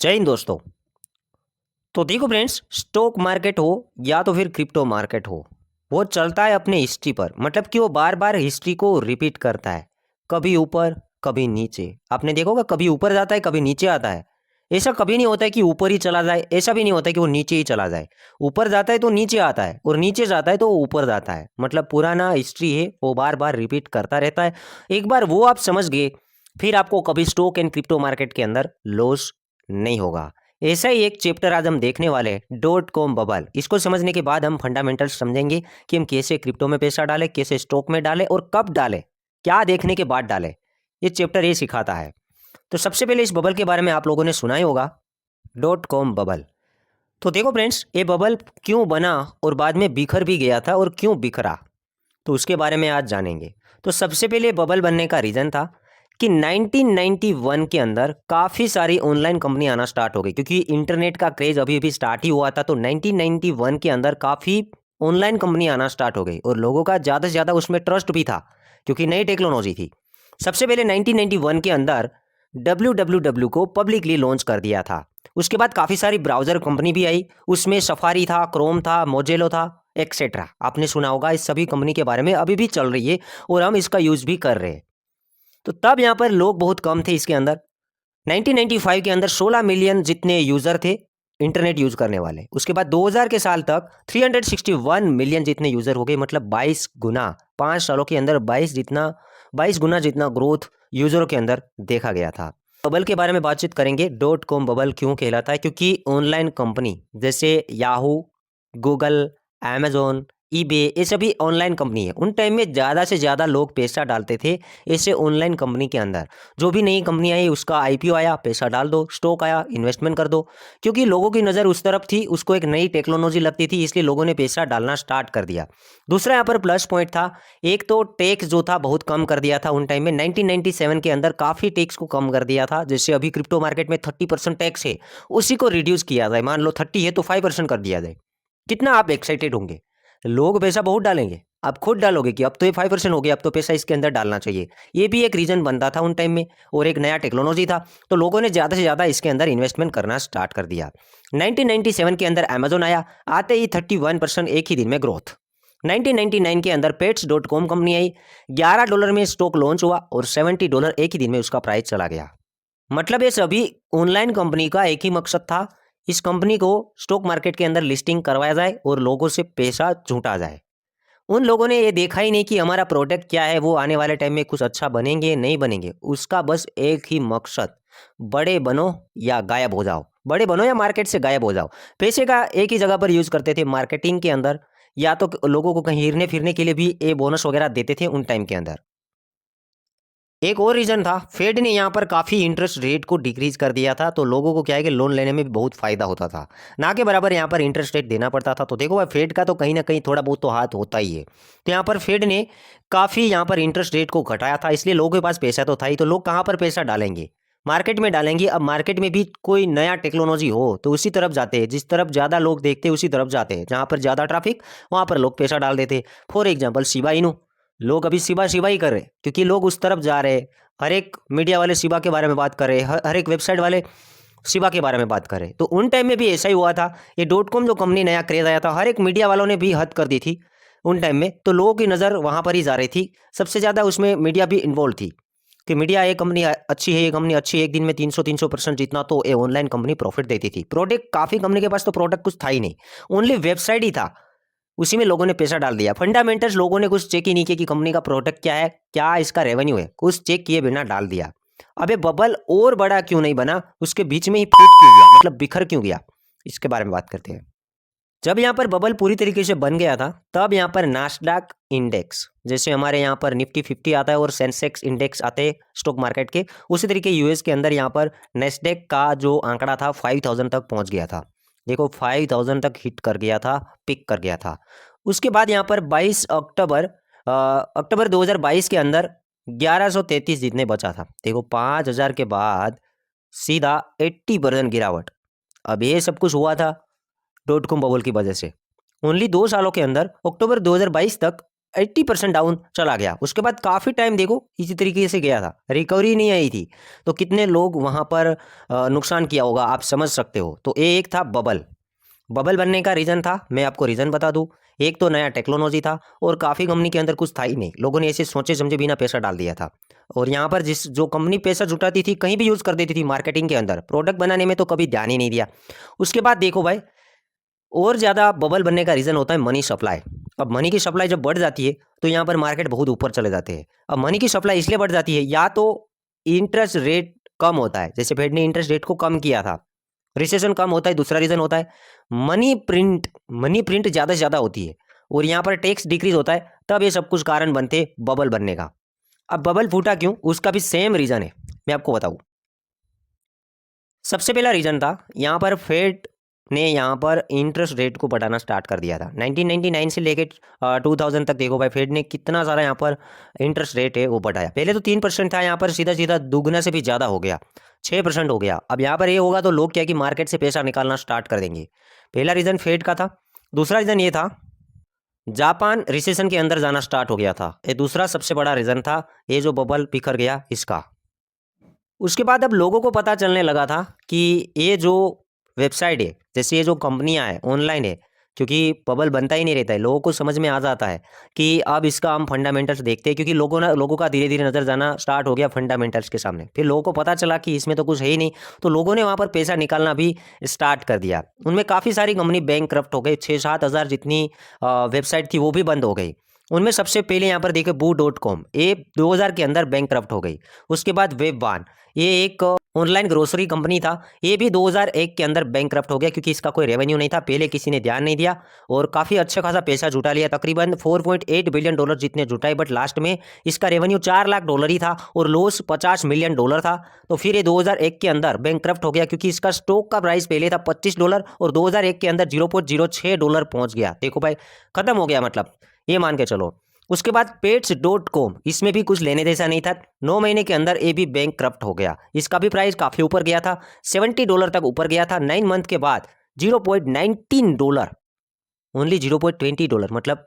जय हिंद दोस्तों। तो देखो फ्रेंड्स, स्टॉक मार्केट हो या तो फिर क्रिप्टो मार्केट हो, वो चलता है अपने हिस्ट्री पर। मतलब कि वो बार बार हिस्ट्री को रिपीट करता है, कभी ऊपर कभी नीचे। आपने देखा होगा, कभी ऊपर जाता है कभी नीचे आता है। ऐसा कभी नहीं होता है कि ऊपर ही चला जाए, ऐसा भी नहीं होता है कि वो नीचे ही चला जाए। ऊपर जाता है तो नीचे आता है और नीचे जाता है तो वो ऊपर जाता है। मतलब पुराना हिस्ट्री है, वो बार बार रिपीट करता रहता है। एक बार वो आप समझ गए, फिर आपको कभी स्टॉक एंड क्रिप्टो मार्केट के अंदर लॉस नहीं होगा। ऐसा ही एक चैप्टर आज हम देखने वाले हैं, डॉट कॉम बबल। इसको समझने के बाद हम फंडामेंटल्स समझेंगे कि हम कैसे क्रिप्टो में पैसा डालें, कैसे स्टॉक में डालें और कब डालें, क्या देखने के बाद डालें। ये चैप्टर ये सिखाता है। तो सबसे पहले इस बबल के बारे में आप लोगों ने सुना ही होगा, डॉट कॉम बबल। तो देखो फ्रेंड्स, ये बबल क्यों बना और बाद में बिखर भी गया था, और क्यों बिखरा, तो उसके बारे में आज जानेंगे। तो सबसे पहले बबल बनने का रीज़न था कि 1991 के अंदर काफ़ी सारी ऑनलाइन कंपनी आना स्टार्ट हो गई, क्योंकि इंटरनेट का क्रेज अभी अभी स्टार्ट ही हुआ था। तो 1991 के अंदर काफ़ी ऑनलाइन कंपनी आना स्टार्ट हो गई और लोगों का ज़्यादा से ज़्यादा उसमें ट्रस्ट भी था, क्योंकि नई टेक्नोलॉजी थी। सबसे पहले 1991 के अंदर डब्ल्यू को पब्लिकली लॉन्च कर दिया था। उसके बाद काफ़ी सारी ब्राउज़र कंपनी भी आई, उसमें सफारी था, क्रोम था, मोजेलो था, एक्सेट्रा। आपने सुना होगा, इस सभी कंपनी के बारे में अभी भी चल रही है और हम इसका यूज़ भी कर रहे हैं। तो तब यहाँ पर लोग बहुत कम थे इसके अंदर। 1995 के अंदर 16 मिलियन जितने यूज़र थे इंटरनेट यूज़ करने वाले। उसके बाद 2000 के साल तक 361 मिलियन जितने यूज़र हो गए। मतलब 22 गुना, 5 सालों के अंदर 22 गुना जितना ग्रोथ यूज़रों के अंदर देखा गया था। बबल के बारे में बातचीत करेंगे। डॉट कॉम बबल क्यों कहलाता है? क्योंकि ऑनलाइन कंपनी जैसे याहू, गूगल, अमेजोन, ईबे, ये सभी ऑनलाइन कंपनी है। उन टाइम में ज़्यादा से ज़्यादा लोग पैसा डालते थे ऐसे ऑनलाइन कंपनी के अंदर। जो भी नई कंपनी आई, उसका आईपीओ आया, पैसा डाल दो, स्टॉक आया, इन्वेस्टमेंट कर दो। क्योंकि लोगों की नज़र उस तरफ थी, उसको एक नई टेक्नोलॉजी लगती थी, इसलिए लोगों ने पैसा डालना स्टार्ट कर दिया। दूसरा यहाँ पर प्लस पॉइंट था, एक तो टैक्स जो था बहुत कम कर दिया था उन टाइम में। 1997 के अंदर काफ़ी टैक्स को कम कर दिया था। जैसे अभी क्रिप्टो मार्केट में 30% टैक्स है, उसी को रिड्यूस किया जाए। मान लो 30 है तो 5% कर दिया जाए। कितना आप एक्साइटेड होंगे? लोग पैसा बहुत डालेंगे। आप खुद डालोगे कि अब तो ये 5% हो गया, अब तो पैसा इसके अंदर डालना चाहिए। ये भी एक रीज़न बनता था उन टाइम में, और एक नया टेक्नोलॉजी था, तो लोगों ने ज़्यादा से ज़्यादा इसके अंदर इन्वेस्टमेंट करना स्टार्ट कर दिया। 1997 के अंदर अमेजोन आया, आते ही 31% एक ही दिन में ग्रोथ। 1999 के अंदर पेट्स डॉट कॉम कंपनी आई, $11 में स्टॉक लॉन्च हुआ और $70 एक ही दिन में उसका प्राइस चला गया। मतलब ये सभी ऑनलाइन कंपनी का एक ही मकसद था, इस कंपनी को स्टॉक मार्केट के अंदर लिस्टिंग करवाया जाए और लोगों से पैसा झूठा जाए। उन लोगों ने ये देखा ही नहीं कि हमारा प्रोडक्ट क्या है, वो आने वाले टाइम में कुछ अच्छा बनेंगे नहीं बनेंगे। उसका बस एक ही मकसद, बड़े बनो या गायब हो जाओ, बड़े बनो या मार्केट से गायब हो जाओ। पैसे का एक ही जगह पर यूज़ करते थे, मार्केटिंग के अंदर, या तो लोगों को कहीं हिरने फिरने के लिए भी ये बोनस वगैरह देते थे उन टाइम के अंदर। एक और रीज़न था, फेड ने यहाँ पर काफ़ी इंटरेस्ट रेट को डिक्रीज़ कर दिया था, तो लोगों को क्या है कि लोन लेने में भी बहुत फ़ायदा होता था। ना के बराबर यहाँ पर इंटरेस्ट रेट देना पड़ता था। तो देखो भाई, फेड का तो कहीं न कहीं थोड़ा बहुत तो हाथ होता ही है। तो यहाँ पर फेड ने काफ़ी यहाँ पर इंटरेस्ट रेट को घटाया था, इसलिए लोगों के पास पैसा तो था ही, तो लोग कहाँ पर पैसा डालेंगे? मार्केट में डालेंगे। अब मार्केट में भी कोई नया टेक्नोलॉजी हो तो उसी तरफ जाते हैं, जिस तरफ ज़्यादा लोग देखते हैं उसी तरफ जाते हैं। जहाँ पर ज़्यादा ट्रैफिक, वहाँ पर लोग पैसा डाल देते हैं। फॉर एग्ज़ाम्पल शिबा इनू, लोग अभी शिबा शिबा ही कर रहे हैं, क्योंकि लोग उस तरफ जा रहे हैं। हर एक मीडिया वाले शिबा के बारे में बात कर रहे हैं, हर एक वेबसाइट वाले शिबा के बारे में बात कर रहे हैं। तो उन टाइम में भी ऐसा ही हुआ था। ये डॉट कॉम जो कंपनी नया क्रेज आया था, हर एक मीडिया वालों ने भी हद कर दी थी उन टाइम में, तो लोगों की नज़र वहाँ पर ही जा रही थी। सबसे ज़्यादा उसमें मीडिया भी इन्वॉल्व थी कि मीडिया, ये कंपनी अच्छी है, ये कंपनी अच्छी है। एक दिन में 300% जितना तो ये ऑनलाइन कंपनी प्रॉफिट देती थी। प्रोडक्ट काफ़ी कंपनी के पास तो प्रोडक्ट कुछ था ही नहीं, ओनली वेबसाइट ही था, उसी में लोगों ने पैसा डाल दिया। फंडामेंटल्स लोगों ने कुछ चेक ही नहीं किया कि कंपनी का प्रोडक्ट क्या है, क्या इसका रेवेन्यू है, कुछ चेक किए बिना डाल दिया। अबे बबल और बड़ा क्यों नहीं बना, उसके बीच में ही फूट क्यों गया, मतलब बिखर क्यों गया, इसके बारे में बात करते हैं। जब यहाँ पर बबल पूरी तरीके से बन गया था, तब यहाँ पर नास्डैक इंडेक्स, जैसे हमारे यहाँ पर निफ्टी 50 आता है और सेंसेक्स इंडेक्स आते हैं स्टॉक मार्केट के, उसी तरीके यूएस के अंदर यहाँ पर नेस्डेक का जो आंकड़ा था 5000 तक पहुँच गया था। देखो 5000 तक हिट कर गया था, पिक कर गया था। उसके बाद यहाँ पर 22 अक्टूबर 2022 के अंदर 1133 जितने बचा था। देखो 5000 के बाद सीधा 80% गिरावट। अब ये सब कुछ हुआ था डॉट कॉम बबल की वजह से। ओनली 2 सालों के अंदर, अक्टूबर 2022 तक 80% डाउन चला गया। उसके बाद काफ़ी टाइम देखो इसी तरीके से गया था, रिकवरी नहीं आई थी। तो कितने लोग वहाँ पर नुकसान किया होगा आप समझ सकते हो। तो ये एक था बबल। बबल बनने का रीज़न था, मैं आपको रीज़न बता दूं। एक तो नया टेक्नोलॉजी था और काफ़ी कंपनी के अंदर कुछ था ही नहीं, लोगों ने ऐसे सोचे समझे बिना पैसा डाल दिया था। और यहाँ पर जिस जो कंपनी पैसा जुटाती थी कहीं भी यूज़ कर देती थी मार्केटिंग के अंदर, प्रोडक्ट बनाने में तो कभी ध्यान ही नहीं दिया। उसके बाद देखो भाई, और ज़्यादा बबल बनने का रीज़न होता है मनी सप्लाई। अब मनी की सप्लाई जब बढ़ जाती है तो यहाँ पर मार्केट बहुत ऊपर चले जाते हैं। अब मनी की सप्लाई इसलिए बढ़ जाती है, या तो इंटरेस्ट रेट कम होता है, जैसे फेड ने इंटरेस्ट रेट को कम किया था, रिसेशन कम होता है। दूसरा रीज़न होता है मनी प्रिंट ज़्यादा से ज़्यादा होती है, और यहाँ पर टैक्स डिक्रीज होता है। तब ये सब कुछ कारण बनते हैं बबल बनने का। अब बबल फूटा क्यों, उसका भी सेम रीज़न है, मैं आपको बताऊँ। सबसे पहला रीज़न था यहाँ पर फेड ने यहाँ पर इंटरेस्ट रेट को बढ़ाना स्टार्ट कर दिया था। 1999 से लेके 2000 तक देखो भाई, फेड ने कितना सारा यहाँ पर इंटरेस्ट रेट है वो बढ़ाया। पहले तो 3% था, यहाँ पर सीधा सीधा दुगना से भी ज़्यादा हो गया, 6% हो गया। अब यहाँ पर ये होगा तो लोग क्या कि मार्केट से पैसा निकालना स्टार्ट कर देंगे। पहला रीज़न फेड का था। दूसरा रीज़न ये था, जापान रिसेशन के अंदर जाना स्टार्ट हो गया था। ये दूसरा सबसे बड़ा रीज़न था, ये जो बबल बिखर गया इसका। उसके बाद अब लोगों को पता चलने लगा था कि ये जो वेबसाइट है, जैसे ये जो कंपनियां हैं ऑनलाइन है, क्योंकि बबल बनता ही नहीं रहता है, लोगों को समझ में आ जाता है कि अब इसका हम फंडामेंटल्स देखते हैं, क्योंकि लोगों का धीरे धीरे नज़र जाना स्टार्ट हो गया फंडामेंटल्स के सामने। फिर लोगों को पता चला कि इसमें तो कुछ है ही नहीं, तो लोगों ने वहाँ पर पैसा निकालना भी स्टार्ट कर दिया। उनमें काफ़ी सारी कंपनी बैंकक्रप्ट हो गई, 6-7 हज़ार जितनी वेबसाइट थी वो भी बंद हो गई। उनमें सबसे पहले यहाँ पर देखे boo.com, ये 2000 के अंदर बैंकक्रप्ट हो गई। उसके बाद वेबवान, ये एक ऑनलाइन ग्रोसरी कंपनी था, ये भी 2001 के अंदर बैंकक्रप्ट हो गया, क्योंकि इसका कोई रेवेन्यू नहीं था, पहले किसी ने ध्यान नहीं दिया और काफ़ी अच्छा खासा पैसा जुटा लिया, तकरीबन $4.8 बिलियन जितने जुटाए। बट लास्ट में इसका रेवेन्यू $4 लाख ही था और लॉस $50 मिलियन था। तो फिर ये 2001 के अंदर बैंकक्रप्ट हो गया, क्योंकि इसका स्टॉक का प्राइस पहले था $25 और 2001 के अंदर $0.06 पहुंच गया। देखो भाई, खत्म हो गया, मतलब ये मान के चलो। उसके बाद pets.com, इसमें भी कुछ लेने जैसा नहीं था, 9 महीने के अंदर ये भी बैंकक्रप्ट हो गया। इसका भी प्राइस काफ़ी ऊपर गया था, $70 तक ऊपर गया था। 9 मंथ के बाद $0.19, ओनली $0.20, मतलब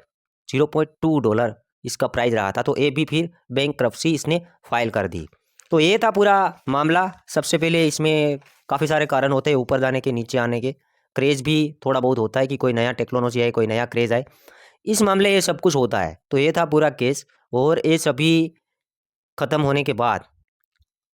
$0.2 इसका प्राइस रहा था। तो ये भी फिर बैंकक्रप्सी इसने फाइल कर दी। तो ये था पूरा मामला। सबसे पहले इसमें काफ़ी सारे कारण होते हैं ऊपर जाने के, नीचे आने के। क्रेज़ भी थोड़ा बहुत होता है कि कोई नया टेक्नोलॉजी आए, कोई नया क्रेज़ आए, इस मामले ये सब कुछ होता है। तो ये था पूरा केस। और ये सभी ख़त्म होने के बाद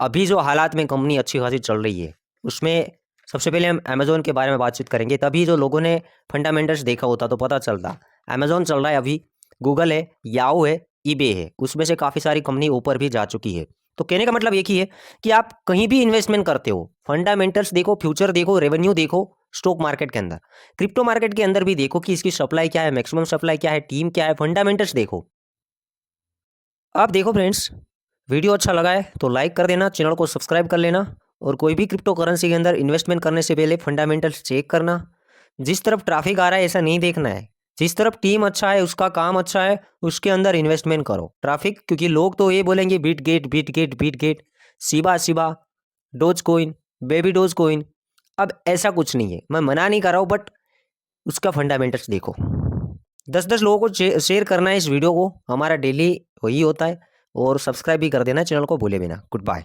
अभी जो हालात में कंपनी अच्छी खासी चल रही है, उसमें सबसे पहले हम अमेज़ॉन के बारे में बातचीत करेंगे। तभी जो लोगों ने फंडामेंटल्स देखा होता तो पता चलता। अमेज़ॉन चल रहा है अभी, गूगल है, याहू है, ईबे है, उसमें से काफ़ी सारी कंपनी ऊपर भी जा चुकी है। तो कहने का मतलब एक ही है कि आप कहीं भी इन्वेस्टमेंट करते हो, फंडामेंटल्स देखो, फ्यूचर देखो, रेवेन्यू देखो। स्टॉक मार्केट के अंदर, क्रिप्टो मार्केट के अंदर भी देखो कि इसकी सप्लाई क्या है, मैक्सिमम सप्लाई क्या है, टीम क्या है, फंडामेंटल्स देखो। आप देखो फ्रेंड्स, वीडियो अच्छा लगा है तो लाइक कर देना, चैनल को सब्सक्राइब कर लेना, और कोई भी क्रिप्टो करेंसी के अंदर इन्वेस्टमेंट करने से पहले फंडामेंटल्स चेक करना। जिस तरफ ट्रैफिक आ रहा है ऐसा नहीं देखना है, जिस तरफ टीम अच्छा है, उसका काम अच्छा है, उसके अंदर इन्वेस्टमेंट करो। ट्रैफिक, क्योंकि लोग तो ये बोलेंगे Bitget Bitget Bitget, Shiba Shiba, Dogecoin, baby Doge coin. अब ऐसा कुछ नहीं है, मैं मना नहीं कर रहा हूँ, बट उसका फंडामेंटल्स देखो। 10-10 लोगों को शेयर करना है इस वीडियो को, हमारा डेली वही होता है। और सब्सक्राइब भी कर देना चैनल को, भूले बिना। Good bye.